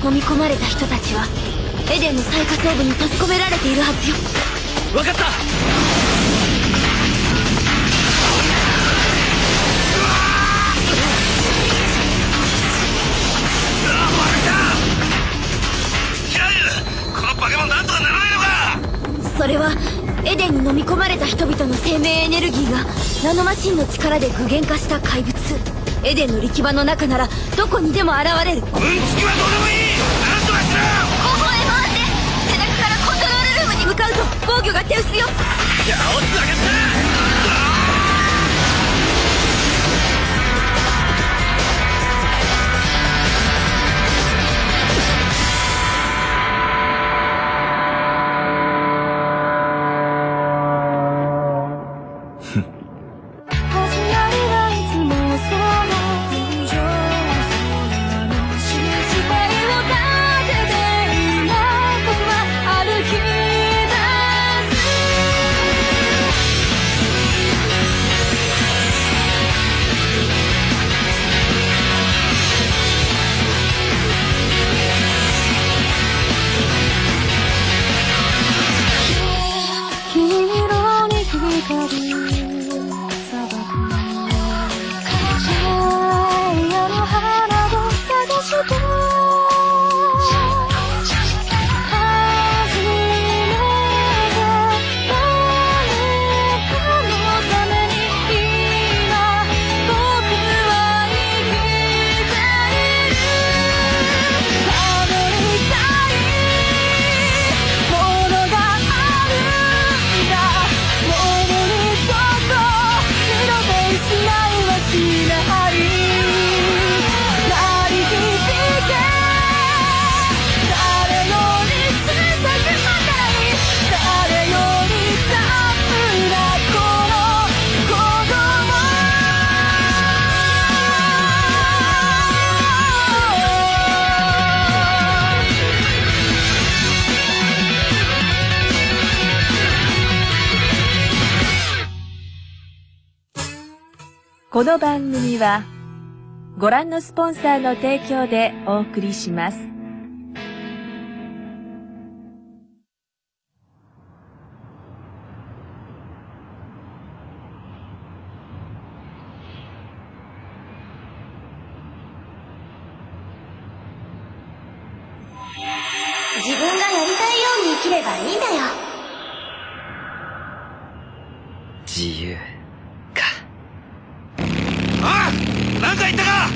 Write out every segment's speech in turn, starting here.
飲み込まれた人たちはエデンの最下層部に閉じ込められているはずよ。分かった。それはエデンに飲み込まれた人々の生命エネルギーがナノマシンの力で具現化した怪物。エデンの力場の中ならどこにでも現れる。うんちきはどうでもいい。なんとかしろ。後方へ回って背中からコントロールルームに向かうと防御が手薄よ。押すわけだ。この番組はご覧のスポンサーの提供でお送りします。自分がやりたいように生きればいいんだよ。自由か。ああ、なんか言ったか。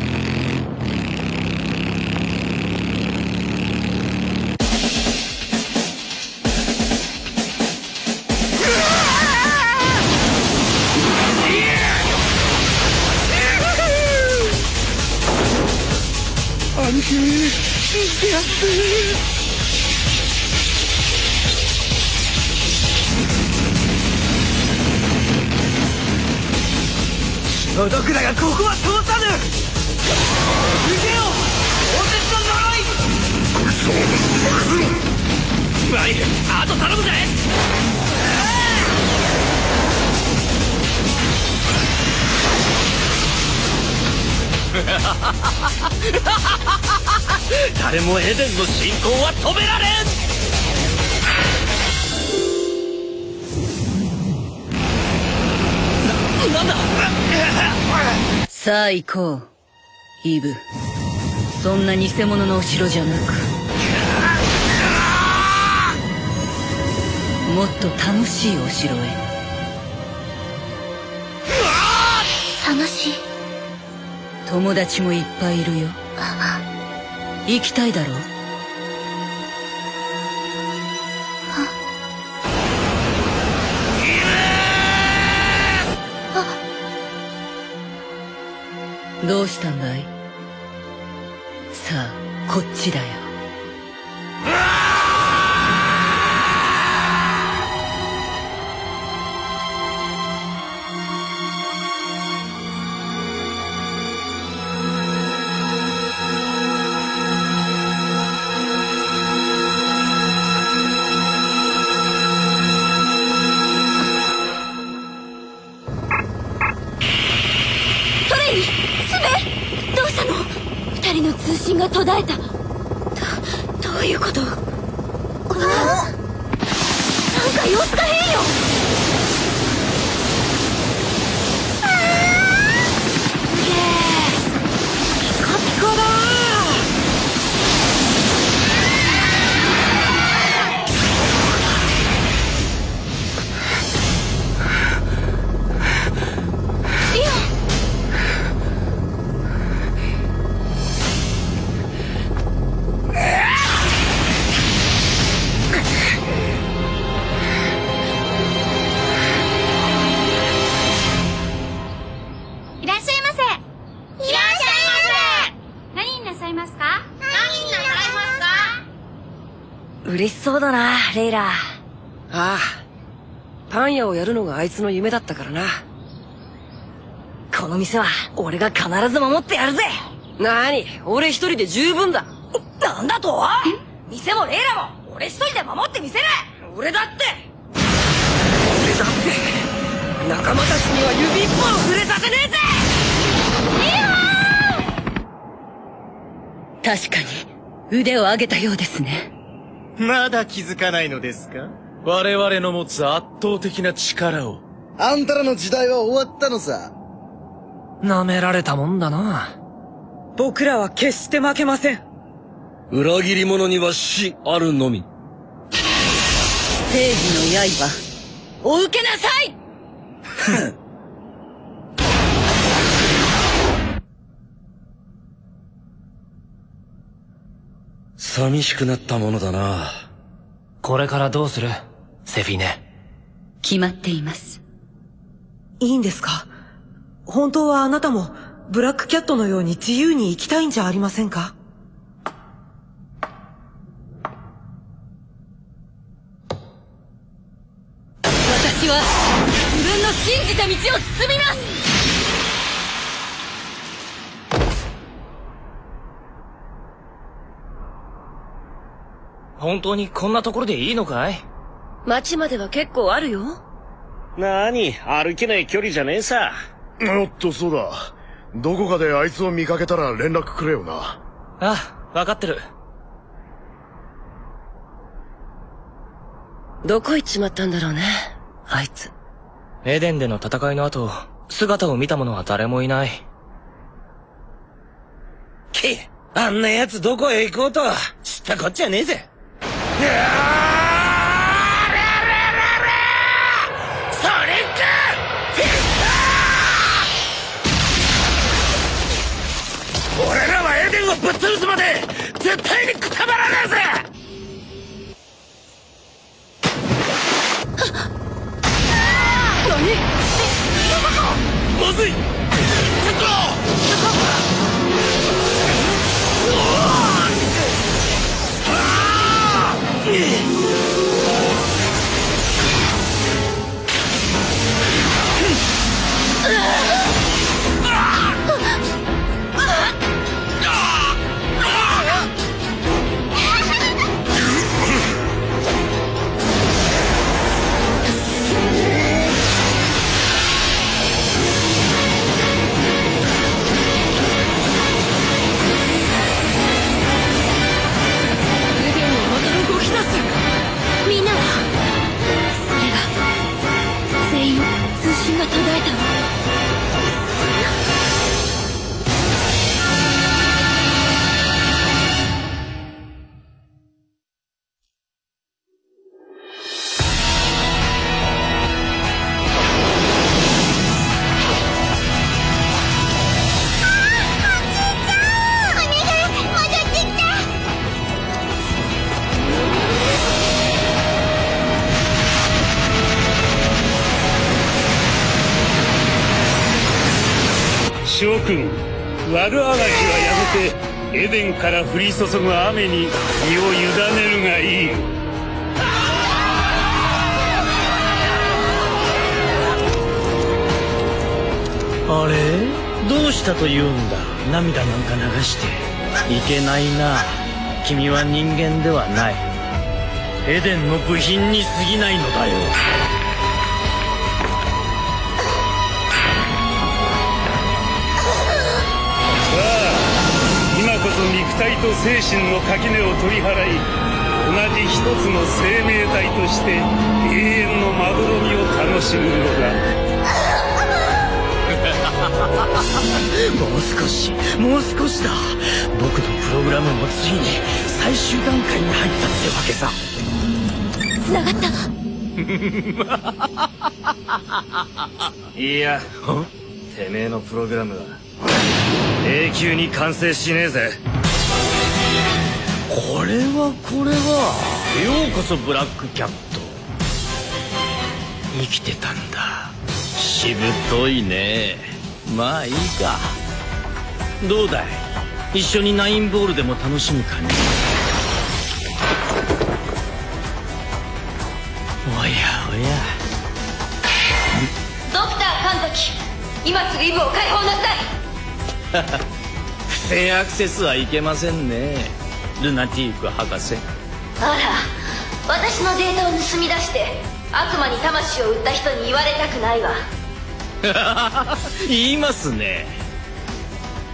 兄貴、やっ届くだがここは通さぬ。行けよ、おせつの呪い。クソマイル、あと頼むぜ。誰もエデンの進行は止められん。なんだ。さあ行こうイブ。そんな偽物のお城じゃなくもっと楽しいお城へ。楽しい。友達もいっぱいいるよ。行きたいだろう。どうしたんだい。さあこっちだよ。トレイ、スベ、どうしたの。二人の通信が途絶えた。ういうこと？なんか様子が変よ。すげえ、ピカピカだ。嬉しそうだな、レイラ。ああ、パン屋をやるのがあいつの夢だったからな。この店は俺が必ず守ってやるぜ。なに、俺一人で十分だ。なんだと？店もレイラも俺一人で守ってみせる。俺だって仲間たちには指一本触れさせねえぜ。確かに腕を上げたようですね。まだ気づかないのですか？我々の持つ圧倒的な力を。あんたらの時代は終わったのさ。舐められたもんだな。僕らは決して負けません。裏切り者には死あるのみ。正義の刃お受けなさい。寂しくなったものだな。これからどうする？セフィネ。決まっています。いいんですか？本当はあなたもブラックキャットのように自由に生きたいんじゃありませんか？私は自分の信じた道を進みます。本当にこんなところでいいのかい？町までは結構あるよ。なに、歩けない距離じゃねえさ。おっと、そうだ。どこかであいつを見かけたら連絡くれよな。ああ、わかってる。どこ行っちまったんだろうね、あいつ。エデンでの戦いの後、姿を見た者は誰もいない。あんな奴どこへ行こうと、知ったこっちゃねえぜ。それか俺らはエデンをぶっ潰すまで絶対にくたばらねえぜ。まずい。ちょっみんなはそれが全員通信が途絶えたわ。諸君、悪あがきはやめてエデンから降り注ぐ雨に身を委ねるがいい。あれ？どうしたというんだ？涙なんか流して。いけないな。君は人間ではない。エデンの部品に過ぎないのだよ。今こそ肉体と精神の垣根を取り払い、同じ一つの生命体として永遠のまどろみを楽しむのだ。もう少しだ。僕のプログラムもついに最終段階に入ったってわけさ。繋がったいや、てめえのプログラムは永久に完成しねえぜ。これはようこそブラックキャット。生きてたんだ。しぶといね。まあいいか。どうだい、一緒にナインボールでも楽しむかね。おやおや。ドクター神崎、今すぐイブを解放なさい。不正アクセスはいけませんね、ルナティーク博士。あら、私のデータを盗み出して悪魔に魂を売った人に言われたくないわ。言いますね。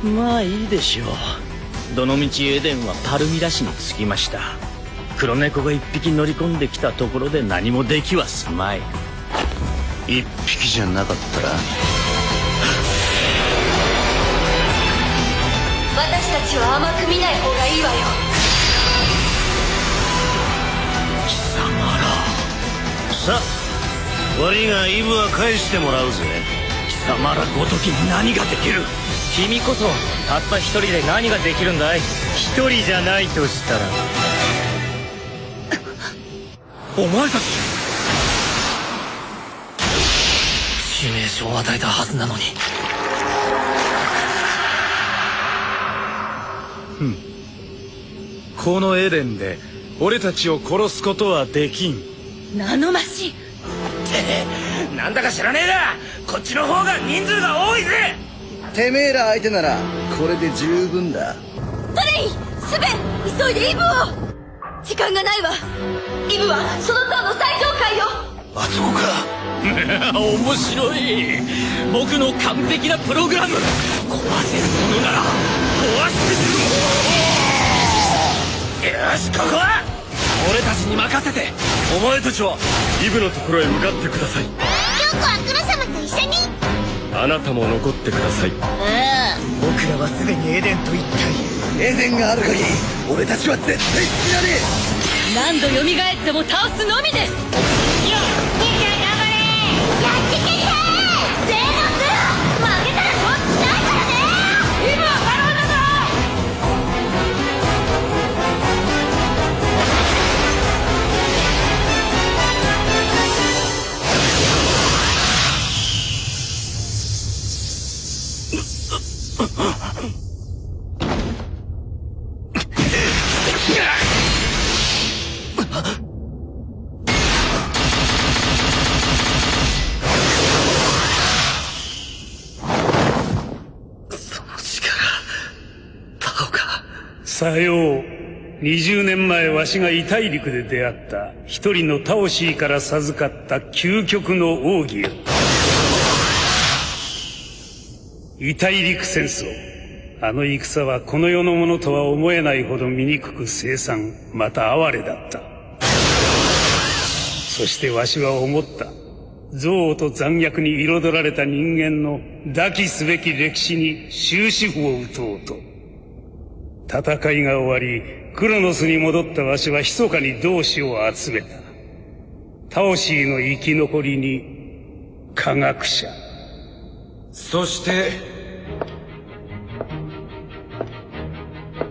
まあいいでしょう。どのみちエデンはパルミラ市に着きました。黒猫が一匹乗り込んできたところで何もできはすまい。一匹じゃなかったら私たちは甘く見ない方がいいわよ。貴様ら。さあ、悪いがイブは返してもらうぜ。貴様らごときに何ができる。君こそたった一人で何ができるんだい。一人じゃないとしたら。お前たち致命傷を与えたはずなのに。このエデンで俺たちを殺すことはできん。ナノマシンなんだか知らねえな。こっちの方が人数が多いぜ。てめえら相手ならこれで十分だ。トレイ、スベン、急いでイブを。時間がないわ。イブはその塔の最上階よ。あそこか。面白い。僕の完璧なプログラム。壊せるものなら壊してみろ。よし、ここは俺たちに任せて。お前たちはイブのところへ向かってください。今日はクロ様と一緒に。あなたも残ってください。僕らはすでにエデンと一体。エデンがある限り俺たちは絶対死なねえ。何度蘇っても倒すのみです。やってけってゼーノス、負けたらこっちないからね。イブは可能だぞ。さよう。20年前わしが異大陸で出会った一人のタオシーから授かった究極の奥義よ。異大陸戦争。あの戦はこの世のものとは思えないほど醜く凄惨、また哀れだった。そしてわしは思った。憎悪と残虐に彩られた人間の抱きすべき歴史に終止符を打とうと。戦いが終わり、クロノスに戻ったわしは密かに同志を集めた。タオシーの生き残りに科学者。そして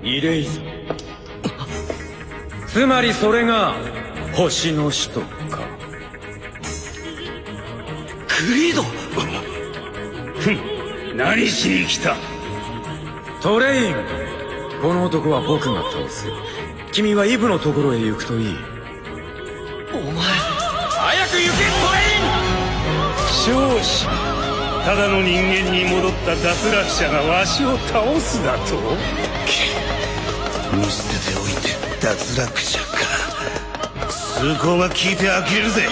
イレイザ。つまりそれが星の使徒か。クリード。ふん、何しに来た。トレイン、この男は僕が倒す。君はイブのところへ行くといい。お前早く行けトレイン。少子、ただの人間に戻った脱落者がわしを倒すだと。見捨てておいて脱落者か。崇高が効いて呆れるぜ。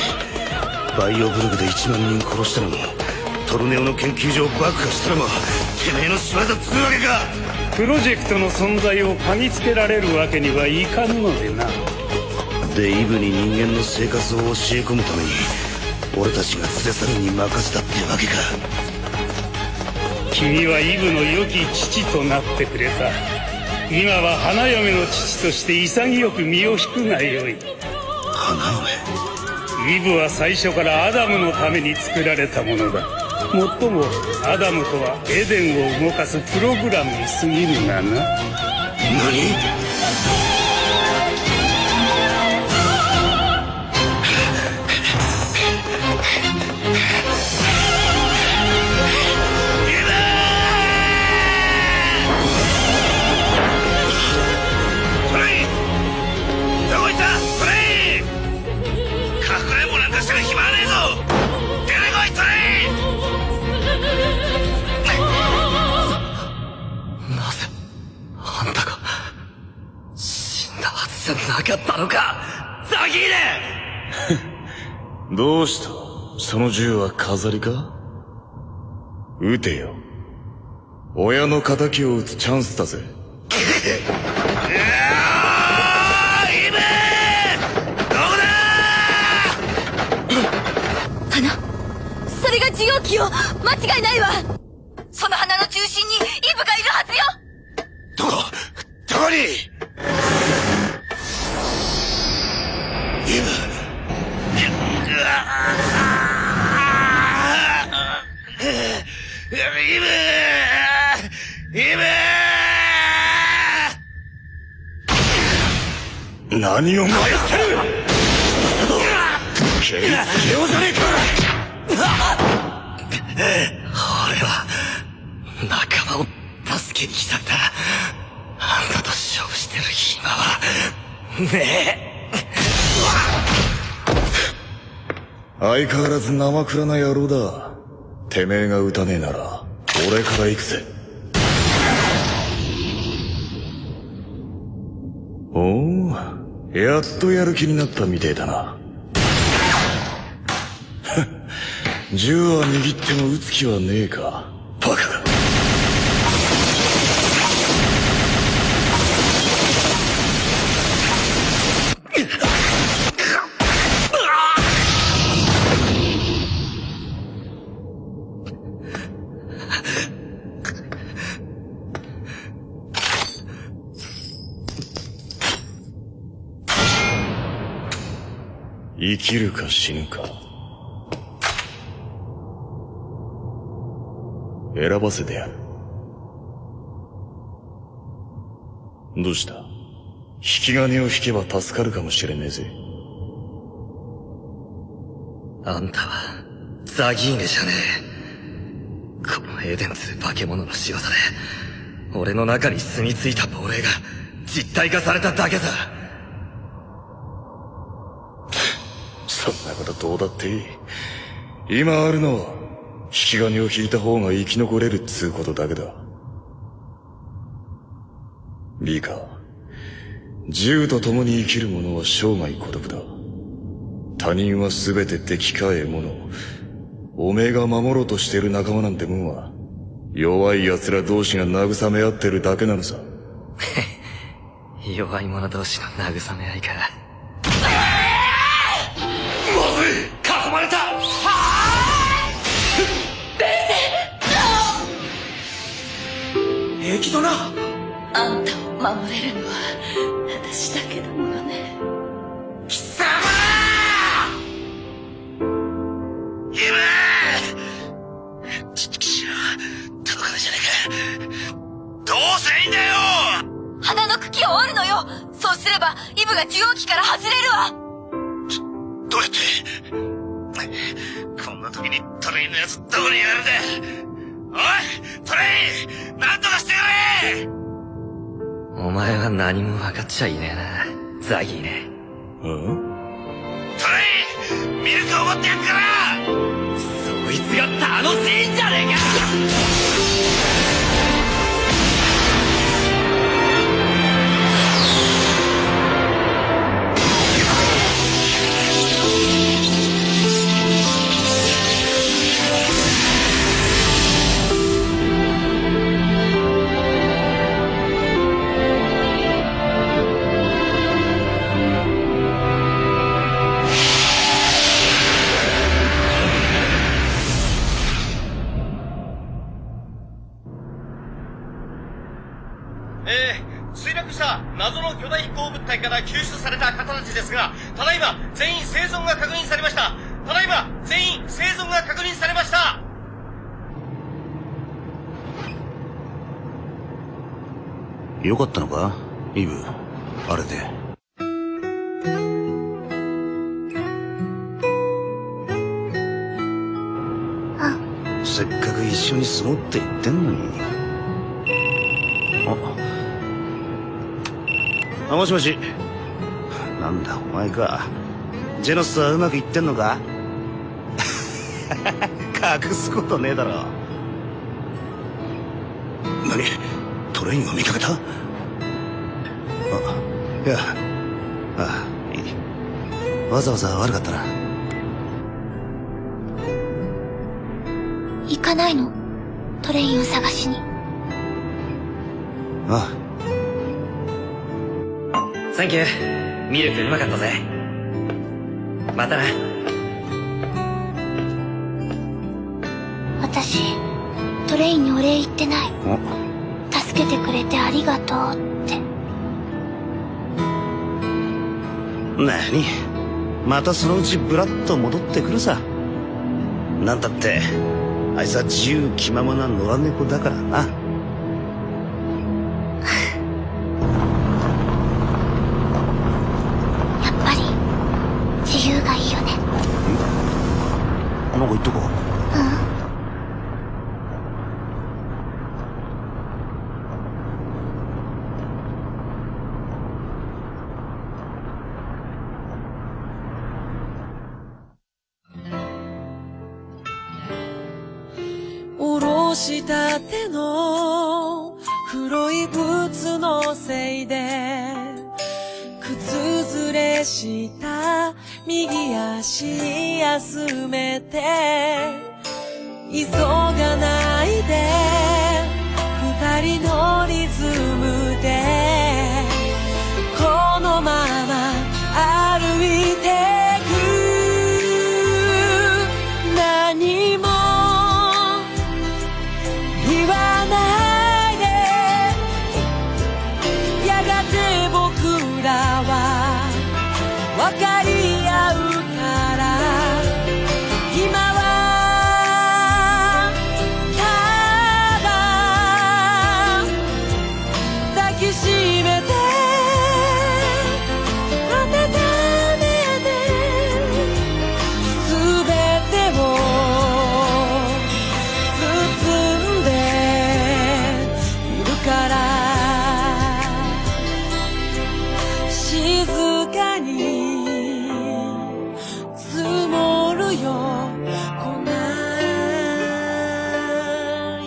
バイオブルグで1万人殺したのもトルネオの研究所を爆破したのもてめえの仕業っつうわけか。プロジェクトの存在を嗅ぎつけられるわけにはいかぬのでな。でイブに人間の生活を教え込むために俺たちが連れ去るに任せたってわけか。君はイブの良き父となってくれた。今は花嫁の父として潔く身を引くがよい。花嫁？イブは最初からアダムのために作られたものだ。もっともアダムとはエデンを動かすプログラムに過ぎるがな。何？じゃなかったのか、ザギーネどうした？その銃は飾りか？撃てよ。親の仇を撃つチャンスだぜ。イブ！どこだ！花？それが受容器よ！間違いないわ！その花の中心にイブがいるはずよ！どこに？イブ！何を前してる！ケイスケオじゃねえか！俺は仲間を助けに来たんだ。あんたと勝負してる暇はねえ。相変わらず生くらな野郎だ。てめえが撃たねえなら俺から行くぜ。おお、やっとやる気になったみてえだな。銃は握っても撃つ気はねえか。バカだ。生きるか死ぬか選ばせてやる。どうした？引き金を引けば助かるかもしれねえぜ。あんたはザギーネじゃねえ。このエデンズ化け物の仕業で俺の中に住み着いた亡霊が実体化されただけだ。そんなことどうだっていい。今あるのは引き金を引いた方が生き残れるっつうことだけだ。リカ、銃と共に生きる者は生涯孤独だ。他人は全て敵か獲物。おめえが守ろうとしている仲間なんてもんは弱い奴ら同士が慰め合ってるだけなのさ。弱い者同士の慰め合いか。まずい！囲まれた！平気だな。あんたを守れるのは私だけだものね。貴様！イブ！ちくしょう、届かないじゃねえか。どうすりゃいいんだよ！花の茎を折るのよ。そうすればイブが受容器から外れるわ。どうやって？こんな時にトレインのやつどこにやるんだ。おいトレイン、なんとかしてくれ！お前は何も分かっちゃいねえな、ザギーネ。トレイン、ミルクを持ってやっから。そいつが楽しいんじゃねえか！した謎の巨大飛行物体から救出された方たちですが、ただいま全員生存が確認されました。ただいま全員生存が確認されました。よかったのかイブ、あれで。せっかく一緒に住もうって言ってんのに。もしもし。なんだお前か。ジェノスはうまくいってんのか隠すことねえだろ。何、トレインを見かけた？いや、いい。わざわざ悪かったな。行かないの？トレインを探しに。ああ。サンキュー。ミルクうまかったぜ。またな。私、トレインにお礼言ってない。助けてくれてありがとうって。なに、またそのうちブラッと戻ってくるさ。なんたってあいつは自由気ままな野良猫だからな。やっぱり自由がいいよね。なんか言っとこう。おろしたての黒いブーツのせいで靴ずれした右足休めて急がないで二人のリズムでこのまま歩いてく何も言わないでやがて僕らは分かり合うから今はただ抱きしめて温めて全てを包んでいるから静かに積もるよ粉雪。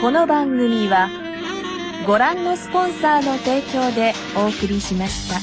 この番組はご覧のスポンサーの提供でお送りしました。